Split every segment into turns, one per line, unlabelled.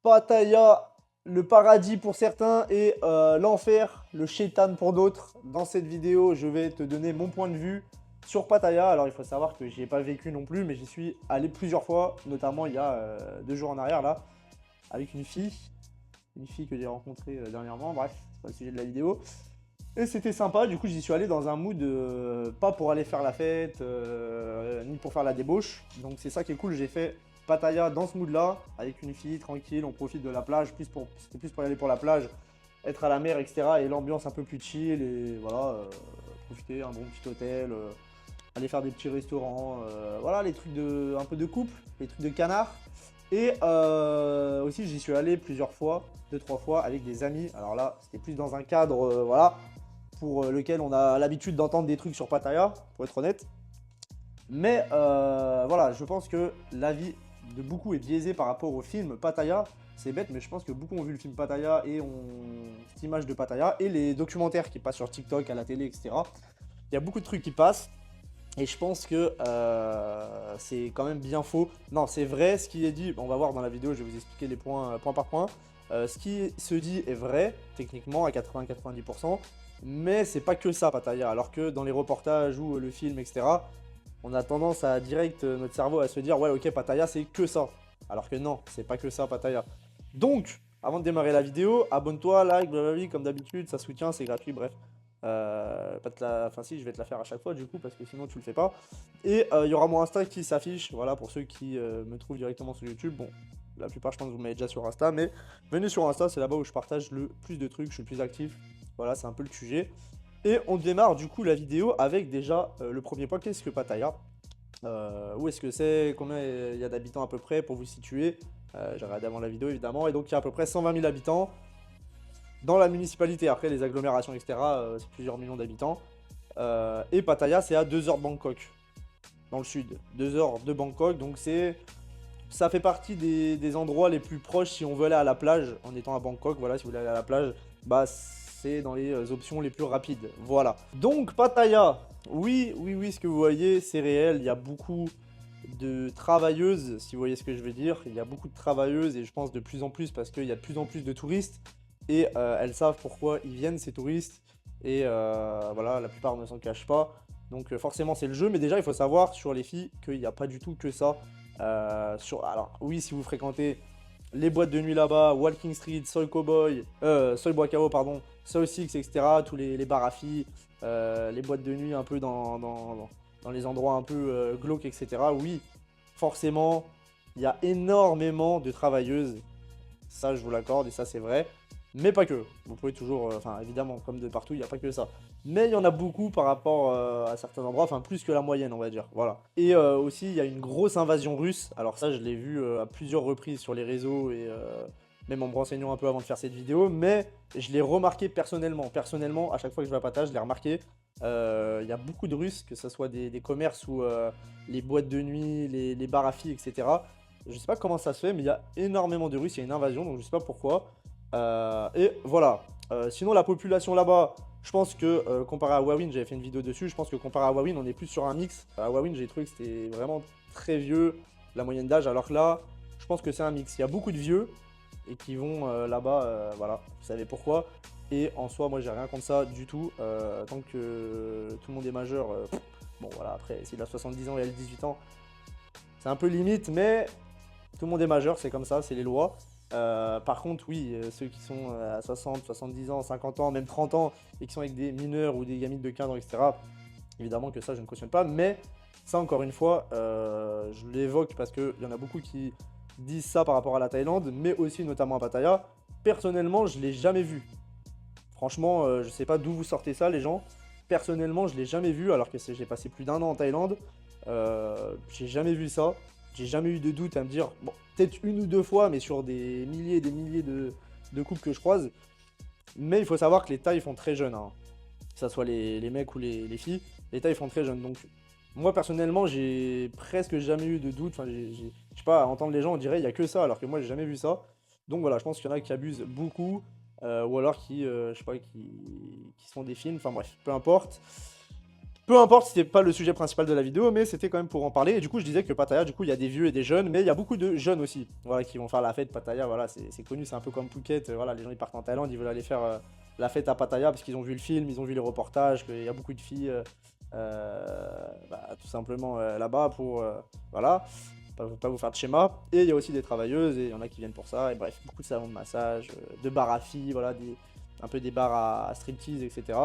Pattaya, le paradis pour certains et l'enfer, le shaitan pour d'autres. Dans cette vidéo, je vais te donner mon point de vue sur Pattaya. Alors, il faut savoir que j'y ai pas vécu non plus, mais j'y suis allé plusieurs fois, notamment il y a 2 jours en arrière, là, avec une fille que j'ai rencontrée dernièrement. Bref, c'est pas le sujet de la vidéo. Et c'était sympa, du coup j'y suis allé dans un mood pas pour aller faire la fête, ni pour faire la débauche. Donc c'est ça qui est cool, j'ai fait Pattaya dans ce mood là, avec une fille tranquille, on profite de la plage, c'était plus pour y aller pour la plage, être à la mer, etc. Et l'ambiance un peu plus chill, et voilà, profiter, un bon petit hôtel, aller faire des petits restaurants, voilà les trucs de un peu de couple, les trucs de canard. Et aussi j'y suis allé plusieurs fois, 2-3 fois avec des amis. Alors là c'était plus dans un cadre, voilà, pour lequel on a l'habitude d'entendre des trucs sur Pattaya, pour être honnête. Mais voilà, je pense que l'avis de beaucoup est biaisé par rapport au film Pattaya. C'est bête, mais je pense que beaucoup ont vu le film Pattaya et ont cette image de Pattaya. Et les documentaires qui passent sur TikTok, à la télé, etc. Il y a beaucoup de trucs qui passent. Et je pense que c'est quand même bien faux. Non, c'est vrai ce qui est dit. On va voir dans la vidéo, je vais vous expliquer les points, point par point. Ce qui se dit est vrai, techniquement, à 80-90%. Mais c'est pas que ça, Pattaya. Alors que dans les reportages ou le film, etc., on a tendance à direct, notre cerveau, à se dire, ouais, ok, Pattaya, c'est que ça. Alors que non, c'est pas que ça, Pattaya. Donc, avant de démarrer la vidéo, abonne-toi, like, blablabla, comme d'habitude, ça soutient, c'est gratuit, bref. Pas te la... Enfin si, je vais te la faire à chaque fois du coup, parce que sinon tu le fais pas. Et il y aura mon Insta qui s'affiche, voilà, pour ceux qui me trouvent directement sur YouTube. Bon, la plupart je pense que vous m'avez déjà sur Insta, mais venez sur Insta, c'est là-bas où je partage le plus de trucs, je suis le plus actif. Voilà, c'est un peu le sujet. Et on démarre du coup la vidéo avec déjà le premier point, qu'est-ce que Pattaya? Où est-ce que c'est? Combien il y a d'habitants à peu près pour vous situer? J'ai regardé avant la vidéo évidemment, et donc il y a à peu près 120 000 habitants dans la municipalité. Après les agglomérations, etc., c'est plusieurs millions d'habitants. Et Pattaya, c'est à 2 heures de Bangkok, dans le sud. 2 heures de Bangkok, donc ça fait partie des endroits les plus proches si on veut aller à la plage en étant à Bangkok. Voilà, si vous voulez aller à la plage, bah c'est dans les options les plus rapides. Voilà. Donc Pattaya, oui, oui, oui, ce que vous voyez, c'est réel. Il y a beaucoup de travailleuses, si vous voyez ce que je veux dire. Il y a beaucoup de travailleuses et je pense de plus en plus parce qu'il y a de plus en plus de touristes. Et elles savent pourquoi ils viennent, ces touristes. Et voilà, la plupart ne s'en cachent pas. Donc forcément c'est le jeu, mais déjà il faut savoir sur les filles qu'il n'y a pas du tout que ça. Alors oui, si vous fréquentez les boîtes de nuit là-bas, Walking Street, Soy Cowboy, Soy Bois-Cao, pardon, Soy Six, etc., tous les bars à filles, les boîtes de nuit un peu dans les endroits un peu glauques, etc., oui, forcément, il y a énormément de travailleuses, ça je vous l'accorde, et ça c'est vrai. Mais pas que. Vous pouvez toujours, enfin évidemment, comme de partout, il n'y a pas que ça. Mais il y en a beaucoup par rapport à certains endroits, enfin plus que la moyenne, on va dire. Voilà. Et aussi, il y a une grosse invasion russe. Alors ça, je l'ai vu à plusieurs reprises sur les réseaux et même en me renseignant un peu avant de faire cette vidéo. Mais je l'ai remarqué personnellement. Personnellement, à chaque fois que je vais à Pattaya, je l'ai remarqué. Il y a beaucoup de Russes, que ce soit des commerces ou les boîtes de nuit, les bars à filles, etc. Je sais pas comment ça se fait, mais il y a énormément de Russes, il y a une invasion, donc je sais pas pourquoi. Et voilà. Sinon, la population là-bas, je pense que comparé à Hawaiian, j'avais fait une vidéo dessus, je pense que comparé à Hawaiian, on est plus sur un mix. À Hawaiian, j'ai trouvé que c'était vraiment très vieux, la moyenne d'âge, alors que là, je pense que c'est un mix. Il y a beaucoup de vieux et qui vont là-bas, voilà, vous savez pourquoi. Et en soi, moi, j'ai rien contre ça du tout. Tant que tout le monde est majeur, bon, voilà, après, s'il a 70 ans et elle 18 ans, c'est un peu limite, mais tout le monde est majeur, c'est comme ça, c'est les lois. Par contre, oui, ceux qui sont à 60, 70 ans, 50 ans, même 30 ans, et qui sont avec des mineurs ou des gamines de 15 ans, etc., évidemment que ça, je ne cautionne pas. Mais ça, encore une fois, je l'évoque parce qu'il y en a beaucoup qui disent ça par rapport à la Thaïlande, mais aussi notamment à Pattaya. Personnellement, je ne l'ai jamais vu. Franchement, je ne sais pas d'où vous sortez ça, les gens. Personnellement, je ne l'ai jamais vu, alors que j'ai passé plus d'1 an en Thaïlande. J'ai jamais vu ça. J'ai jamais eu de doute à me dire, bon, peut-être 1 ou 2 fois, mais sur des milliers et des milliers de couples que je croise. Mais il faut savoir que les Thaïs font très jeunes, hein. Que ce soit les mecs ou les filles, les Thaïs font très jeunes. Donc, moi personnellement, j'ai presque jamais eu de doute. Enfin, je sais pas, à entendre les gens, on dirait il y a que ça, alors que moi, j'ai jamais vu ça. Donc voilà, je pense qu'il y en a qui abusent beaucoup, ou alors qui, je sais pas, qui se font des films. Enfin bref, peu importe. Peu importe, c'était pas le sujet principal de la vidéo, mais c'était quand même pour en parler. Et du coup, je disais que Pattaya, du coup, il y a des vieux et des jeunes, mais il y a beaucoup de jeunes aussi, voilà, qui vont faire la fête. Pattaya, voilà, c'est connu, c'est un peu comme Phuket. Voilà, les gens ils partent en Thaïlande, ils veulent aller faire la fête à Pattaya parce qu'ils ont vu le film, ils ont vu les reportages, qu'il y a beaucoup de filles, tout simplement là-bas pour, voilà, pas vous faire de schéma. Et il y a aussi des travailleuses et il y en a qui viennent pour ça. Et bref, beaucoup de salons de massage, de bars à filles, voilà, un peu des bars à striptease, etc.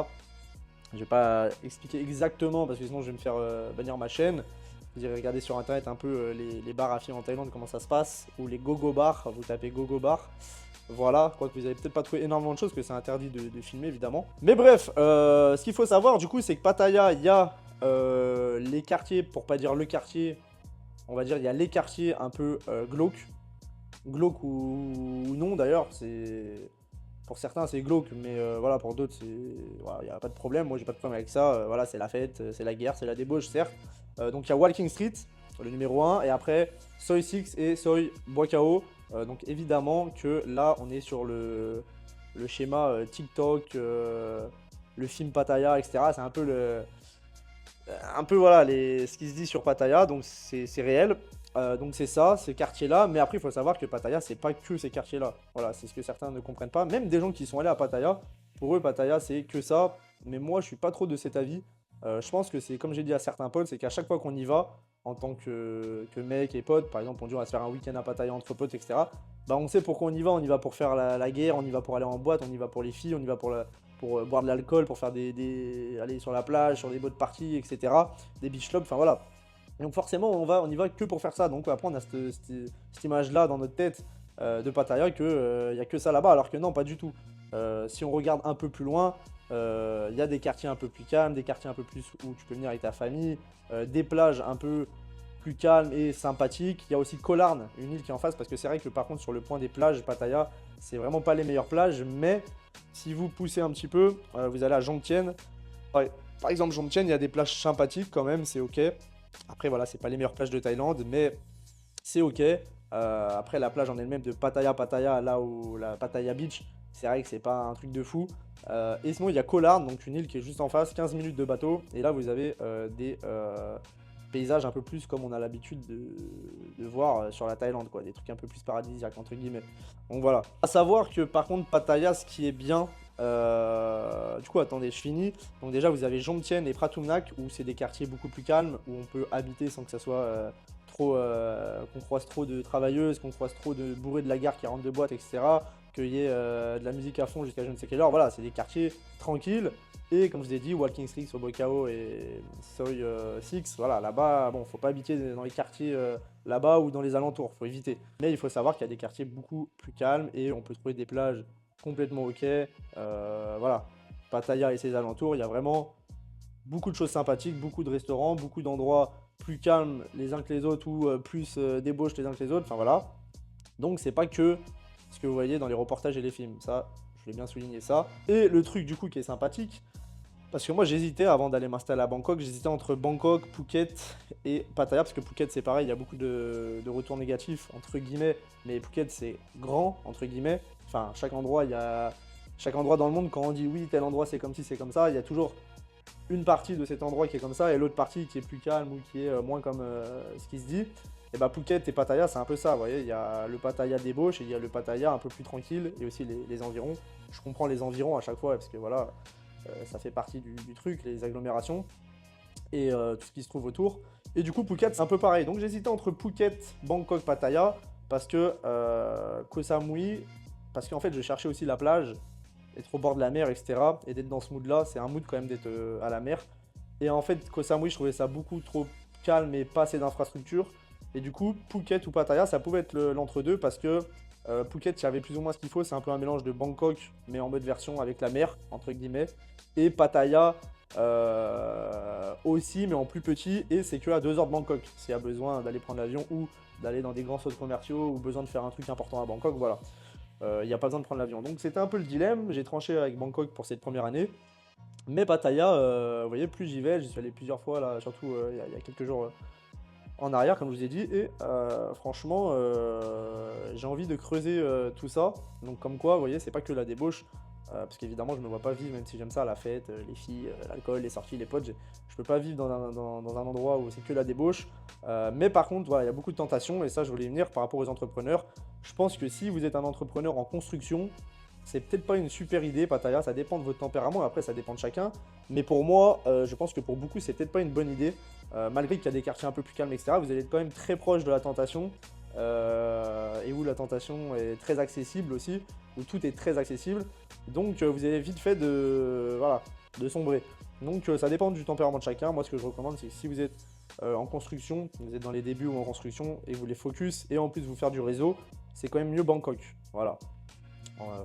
Je vais pas expliquer exactement parce que sinon je vais me faire bannir ma chaîne. Vous irez regarder sur internet un peu les bars à filles en Thaïlande, comment ça se passe, ou les gogo bars, vous tapez gogo bar. Voilà, je crois que vous avez peut-être pas trouvé énormément de choses, parce que c'est interdit de filmer évidemment. Mais bref, ce qu'il faut savoir du coup, c'est que Pattaya, il y a les quartiers, pour pas dire le quartier, on va dire il y a les quartiers un peu glauques. Glauques ou non d'ailleurs, c'est... Pour certains, c'est glauque, mais voilà, pour d'autres, voilà, il n'y a pas de problème. Moi, j'ai pas de problème avec ça. Voilà, c'est la fête, c'est la guerre, c'est la débauche, certes. Donc, il y a Walking Street, le numéro 1, et après, Soi 6 et Soi Buakao. Donc, évidemment que là, on est sur le schéma TikTok, le film Pattaya, etc. C'est un peu voilà, ce qui se dit sur Pattaya, donc c'est réel. Donc c'est ça, ces quartiers-là, mais après il faut savoir que Pattaya, c'est pas que ces quartiers-là. Voilà, c'est ce que certains ne comprennent pas. Même des gens qui sont allés à Pattaya, pour eux, Pattaya, c'est que ça. Mais moi, je suis pas trop de cet avis. Je pense que c'est, comme j'ai dit à certains potes, c'est qu'à chaque fois qu'on y va, en tant que mec et pote, par exemple, on dit on va se faire un week-end à Pattaya entre potes, etc. Bah on sait pourquoi on y va pour faire la guerre, on y va pour aller en boîte, on y va pour les filles, on y va pour boire de l'alcool, pour faire aller sur la plage, sur des boat parties, etc. Des beach clubs, enfin voilà. Donc forcément, on y va que pour faire ça. Donc après, on a cette image-là dans notre tête de Pattaya qu'il n'y a que ça là-bas, alors que non, pas du tout. Si on regarde un peu plus loin, il y a des quartiers un peu plus calmes, des quartiers un peu plus où tu peux venir avec ta famille, des plages un peu plus calmes et sympathiques. Il y a aussi Koh Larn, une île qui est en face, parce que c'est vrai que par contre, sur le point des plages, Pattaya, c'est vraiment pas les meilleures plages, mais si vous poussez un petit peu, vous allez à Jomtien. Ouais, par exemple, Jomtien, il y a des plages sympathiques quand même, c'est ok. Après, voilà, c'est pas les meilleures plages de Thaïlande, mais c'est ok. Après, la plage en elle-même de Pattaya, là où la Pattaya Beach, c'est vrai que c'est pas un truc de fou. Et sinon, il y a Koh Larn, donc une île qui est juste en face, 15 minutes de bateau. Et là, vous avez des paysages un peu plus comme on a l'habitude de voir sur la Thaïlande, quoi. Des trucs un peu plus paradisiaques, entre guillemets. Donc voilà. À savoir que par contre, Pattaya, ce qui est bien, du coup, attendez, je finis. Donc déjà, vous avez Jomtien et Pratumnak, où c'est des quartiers beaucoup plus calmes, où on peut habiter sans que ça soit trop, qu'on croise trop de travailleuses, qu'on croise trop de bourrés de la gare qui rentrent de boîte, etc. Qu'il y ait de la musique à fond jusqu'à je ne sais quelle heure. Voilà, c'est des quartiers tranquilles. Et comme je vous ai dit, Walking Street, Sobokao et Soi 6, voilà, là-bas, bon, faut pas habiter dans les quartiers là-bas ou dans les alentours, faut éviter. Mais il faut savoir qu'il y a des quartiers beaucoup plus calmes et on peut trouver des plages complètement ok. Voilà, Pattaya et ses alentours, il y a vraiment beaucoup de choses sympathiques, beaucoup de restaurants, beaucoup d'endroits plus calmes les uns que les autres ou plus débauches les uns que les autres, enfin voilà. Donc c'est pas que ce que vous voyez dans les reportages et les films, ça, je voulais bien souligner ça. Et le truc du coup qui est sympathique, parce que moi j'hésitais avant d'aller m'installer à Bangkok, j'hésitais entre Bangkok, Phuket et Pattaya, parce que Phuket c'est pareil, il y a beaucoup de retours négatifs, entre guillemets, mais Phuket c'est grand, entre guillemets. Enfin, chaque endroit dans le monde, quand on dit oui, tel endroit c'est comme ci, c'est comme ça, il y a toujours une partie de cet endroit qui est comme ça et l'autre partie qui est plus calme ou qui est moins comme ce qui se dit. Et bah Phuket et Pattaya, c'est un peu ça, vous voyez, il y a le Pattaya débauche et il y a le Pattaya un peu plus tranquille et aussi les environs. Je comprends les environs à chaque fois parce que voilà, ça fait partie du truc, les agglomérations et tout ce qui se trouve autour. Et du coup, Phuket, c'est un peu pareil. Donc j'hésitais entre Phuket, Bangkok, Pattaya parce que Koh Samui, parce qu'en fait, je cherchais aussi la plage, être au bord de la mer, etc. Et d'être dans ce mood-là, c'est un mood quand même d'être à la mer. Et en fait, Koh Samui, je trouvais ça beaucoup trop calme et pas assez d'infrastructures. Et du coup, Phuket ou Pattaya, ça pouvait être l'entre-deux parce que Phuket, il y avait plus ou moins ce qu'il faut. C'est un peu un mélange de Bangkok, mais en mode version avec la mer, entre guillemets. Et Pattaya aussi, mais en plus petit. Et c'est que à 2 heures de Bangkok. S'il y a besoin d'aller prendre l'avion ou d'aller dans des grands centres commerciaux ou besoin de faire un truc important à Bangkok, voilà. Il n'y a pas besoin de prendre l'avion. Donc c'était un peu le dilemme. J'ai tranché avec Bangkok pour cette première année. Mais Pattaya, vous voyez, plus j'y vais, j'y suis allé plusieurs fois, là, surtout il y a quelques jours en arrière, comme je vous ai dit. Et franchement, j'ai envie de creuser tout ça. Donc comme quoi, vous voyez, c'est pas que la débauche. parce qu'évidemment je me vois pas vivre, même si j'aime ça, la fête, les filles, l'alcool, les sorties, les potes, je peux pas vivre dans un endroit où c'est que la débauche. Mais par contre, voilà, il y a beaucoup de tentations, et ça je voulais y venir par rapport aux entrepreneurs. Je pense que si vous êtes un entrepreneur en construction, c'est peut-être pas une super idée, Pattaya, ça dépend de votre tempérament, après ça dépend de chacun. Mais pour moi, je pense que pour beaucoup, c'est peut-être pas une bonne idée. Malgré qu'il y a des quartiers un peu plus calmes, etc., vous allez être quand même très proche de la tentation. Et où la tentation est très accessible aussi, où tout est très accessible. Donc vous avez vite fait de, voilà, de sombrer. Donc ça dépend du tempérament de chacun. Moi, ce que je recommande, c'est que si vous êtes en construction, vous êtes dans les débuts ou en construction, et vous voulez focus, et en plus vous faire du réseau, c'est quand même mieux Bangkok. Voilà.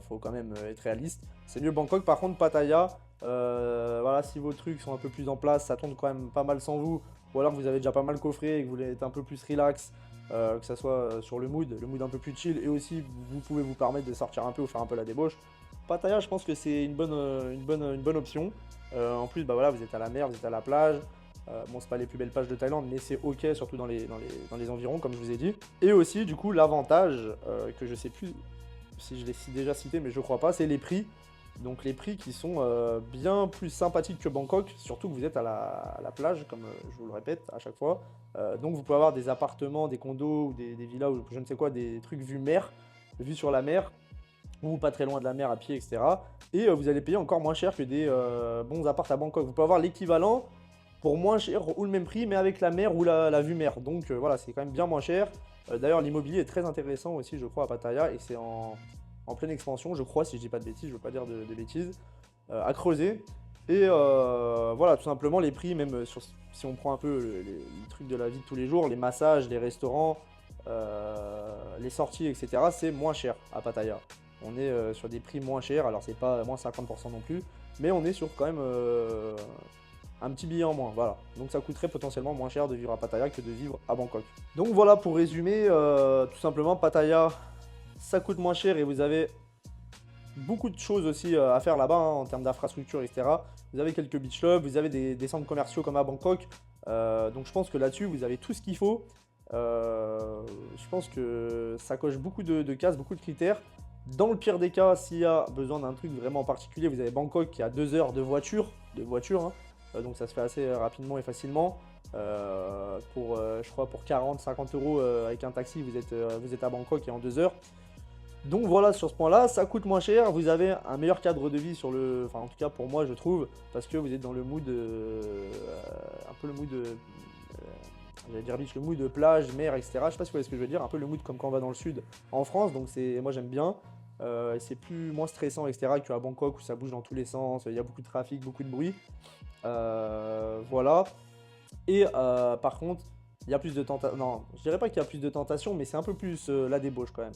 Faut quand même être réaliste. C'est mieux Bangkok. Par contre, Pattaya, voilà, si vos trucs sont un peu plus en place, ça tourne quand même pas mal sans vous, ou alors que vous avez déjà pas mal coffré et que vous voulez être un peu plus relax, que ça soit sur le mood un peu plus chill, et aussi vous pouvez vous permettre de sortir un peu ou faire un peu la débauche. Pattaya, je pense que c'est une bonne option. En plus, bah voilà, vous êtes à la mer, vous êtes à la plage. Bon, c'est pas les plus belles plages de Thaïlande, mais c'est ok, surtout dans les environs, comme je vous ai dit. Et aussi, du coup, l'avantage, que je sais plus si je l'ai déjà cité, mais je crois pas, c'est les prix. Donc les prix qui sont bien plus sympathiques que Bangkok, surtout que vous êtes à la plage, comme je vous le répète à chaque fois. Donc vous pouvez avoir des appartements, des condos, ou des villas, ou je ne sais quoi, des trucs vue mer, vue sur la mer, ou pas très loin de la mer à pied, etc. Et vous allez payer encore moins cher que des bons apparts à Bangkok. Vous pouvez avoir l'équivalent pour moins cher ou le même prix, mais avec la mer ou la vue mer. Donc voilà, c'est quand même bien moins cher. D'ailleurs, l'immobilier est très intéressant aussi, je crois, à Pattaya, et c'est en pleine expansion, je crois, si je dis pas de bêtises, je veux pas dire de bêtises, à creuser. Et voilà, tout simplement, les prix, même si on prend un peu les trucs de la vie de tous les jours, les massages, les restaurants, les sorties, etc., c'est moins cher à Pattaya. On est sur des prix moins chers, alors c'est pas moins 50% non plus, mais on est sur quand même un petit billet en moins, voilà. Donc ça coûterait potentiellement moins cher de vivre à Pattaya que de vivre à Bangkok. Donc voilà, pour résumer, tout simplement, Pattaya, ça coûte moins cher et vous avez beaucoup de choses aussi à faire là-bas, hein, en termes d'infrastructure, etc. Vous avez quelques beach clubs, vous avez des centres commerciaux comme à Bangkok. Donc je pense que là-dessus, vous avez tout ce qu'il faut. Je pense que ça coche beaucoup de cases, beaucoup de critères. Dans le pire des cas, s'il y a besoin d'un truc vraiment particulier, vous avez Bangkok qui a 2 heures de voiture, hein. Donc ça se fait assez rapidement et facilement. Je crois pour 40-50 euros avec un taxi, vous êtes à Bangkok et en 2 heures. Donc voilà, sur ce point-là, ça coûte moins cher, vous avez un meilleur cadre de vie sur le... Enfin, en tout cas, pour moi, je trouve, parce que vous êtes dans le mood... un peu le mood... j'allais dire le mood de plage, mer, etc. Je sais pas si vous voyez ce que je veux dire, un peu le mood comme quand on va dans le sud en France, donc moi j'aime bien. C'est moins stressant, etc. qu'à Bangkok où ça bouge dans tous les sens, il y a beaucoup de trafic, beaucoup de bruit. Voilà. Et par contre, il y a plus de tentation. Non, je dirais pas qu'il y a plus de tentation, mais c'est un peu plus la débauche quand même.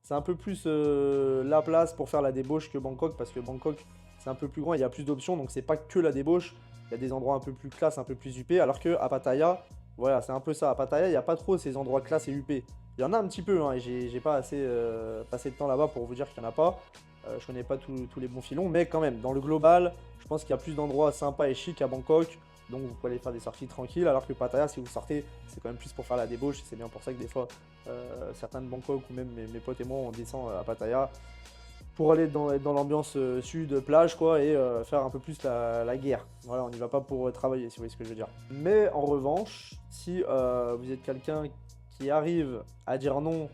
C'est un peu plus la place pour faire la débauche que Bangkok, parce que Bangkok c'est un peu plus grand, il y a plus d'options, donc c'est pas que la débauche. Il y a des endroits un peu plus classe, un peu plus huppés, alors qu'à Pattaya, voilà, c'est un peu ça. À Pattaya, il n'y a pas trop ces endroits classe et huppés. Il y en a un petit peu, hein, et j'ai pas assez passé de temps là-bas pour vous dire qu'il n'y en a pas. Je connais pas tous les bons filons, mais quand même, dans le global, je pense qu'il y a plus d'endroits sympas et chics à Bangkok. Donc vous pouvez aller faire des sorties tranquilles, alors que Pattaya, si vous sortez, c'est quand même plus pour faire la débauche. C'est bien pour ça que des fois, certains de Bangkok ou même mes potes et moi, on descend à Pattaya pour aller dans l'ambiance sud, plage, quoi, et faire un peu plus la guerre. Voilà, on n'y va pas pour travailler, si vous voyez ce que je veux dire. Mais en revanche, si vous êtes quelqu'un qui arrive à dire non,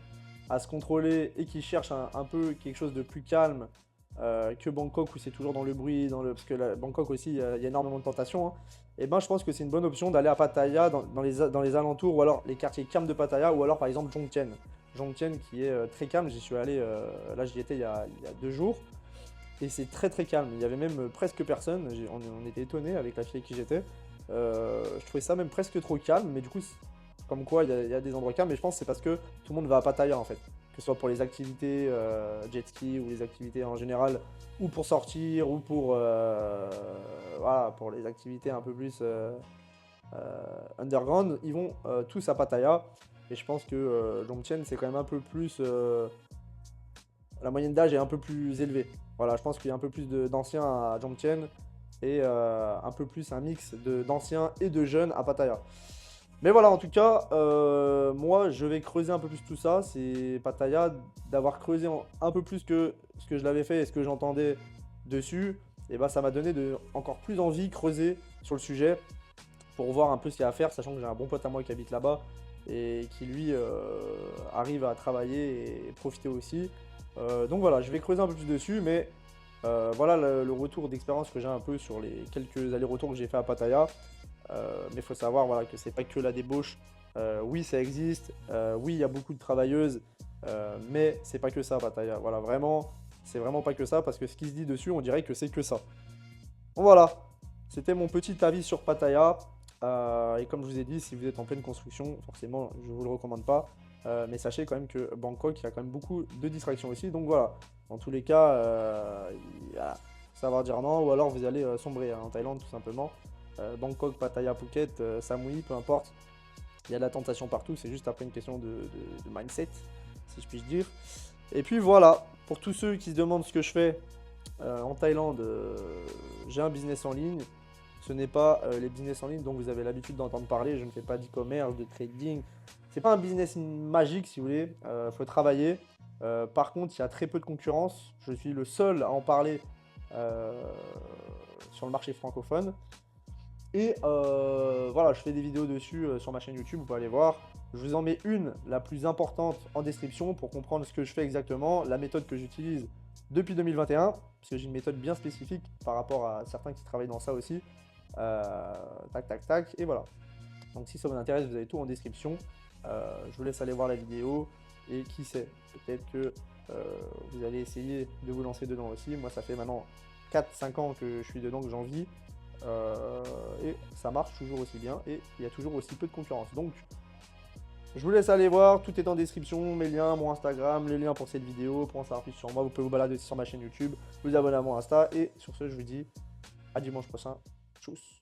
à se contrôler et qui cherche un peu quelque chose de plus calme que Bangkok, où c'est toujours dans le bruit, parce que Bangkok aussi, il y a énormément de tentations, hein. Et ben je pense que c'est une bonne option d'aller à Pattaya, dans les alentours, ou alors les quartiers calmes de Pattaya, ou alors par exemple Jomtien. Jomtien qui est très calme, j'y suis allé, là j'y étais il y a 2 jours, et c'est très très calme, il y avait même presque personne, on était étonnés avec la fille avec qui j'étais. Je trouvais ça même presque trop calme, mais du coup, comme quoi il y a des endroits calmes, mais je pense que c'est parce que tout le monde va à Pattaya en fait. Que ce soit pour les activités jet ski ou les activités en général, ou pour sortir, ou voilà, pour les activités un peu plus underground, ils vont tous à Pattaya. Et je pense que Jomtien, c'est quand même un peu plus... la moyenne d'âge est un peu plus élevée. Voilà, je pense qu'il y a un peu plus d'anciens à Jomtien et un peu plus un mix d'anciens et de jeunes à Pattaya. Mais voilà, en tout cas, moi, je vais creuser un peu plus tout ça. C'est Pattaya, d'avoir creusé un peu plus que ce que je l'avais fait et ce que j'entendais dessus, et bah, ça m'a donné encore plus envie, creuser sur le sujet pour voir un peu ce qu'il y a à faire, sachant que j'ai un bon pote à moi qui habite là-bas et qui lui arrive à travailler et profiter aussi. Donc voilà, je vais creuser un peu plus dessus, mais voilà le retour d'expérience que j'ai un peu sur les quelques allers-retours que j'ai fait à Pattaya. Mais il faut savoir voilà, que c'est pas que la débauche. Oui, ça existe. Oui, il y a beaucoup de travailleuses. Mais c'est pas que ça, Pattaya. Voilà, vraiment, c'est vraiment pas que ça. Parce que ce qui se dit dessus, on dirait que c'est que ça. Bon, voilà. C'était mon petit avis sur Pattaya. Et comme je vous ai dit, si vous êtes en pleine construction, forcément, je ne vous le recommande pas. Mais sachez quand même que Bangkok, il y a quand même beaucoup de distractions aussi. Donc voilà, dans tous les cas, voilà, savoir dire non. Ou alors vous allez sombrer en Thaïlande, tout simplement. Bangkok, Pattaya, Phuket, Samui, peu importe. Il y a de la tentation partout. C'est juste après une question de mindset, si je puis dire. Et puis voilà, pour tous ceux qui se demandent ce que je fais en Thaïlande, j'ai un business en ligne. Ce n'est pas les business en ligne dont vous avez l'habitude d'entendre parler. Je ne fais pas d'e-commerce, de trading. C'est pas un business magique si vous voulez. Faut travailler. Par contre, il y a très peu de concurrence. Je suis le seul à en parler sur le marché francophone. Et voilà, je fais des vidéos dessus sur ma chaîne YouTube, vous pouvez aller voir. Je vous en mets une, la plus importante, en description pour comprendre ce que je fais exactement, la méthode que j'utilise depuis 2021, parce que j'ai une méthode bien spécifique par rapport à certains qui travaillent dans ça aussi. Tac, tac, tac, et voilà. Donc si ça vous intéresse, vous avez tout en description. Je vous laisse aller voir la vidéo, et qui sait, peut-être que vous allez essayer de vous lancer dedans aussi. Moi, ça fait maintenant 4-5 ans que je suis dedans, que j'en vis. Et ça marche toujours aussi bien et il y a toujours aussi peu de concurrence. Donc je vous laisse aller voir, tout est en description, mes liens, mon Instagram, les liens pour cette vidéo, pour en savoir plus sur moi, vous pouvez vous balader aussi sur ma chaîne YouTube, vous abonner à mon Insta et sur ce je vous dis à dimanche prochain, tchuss.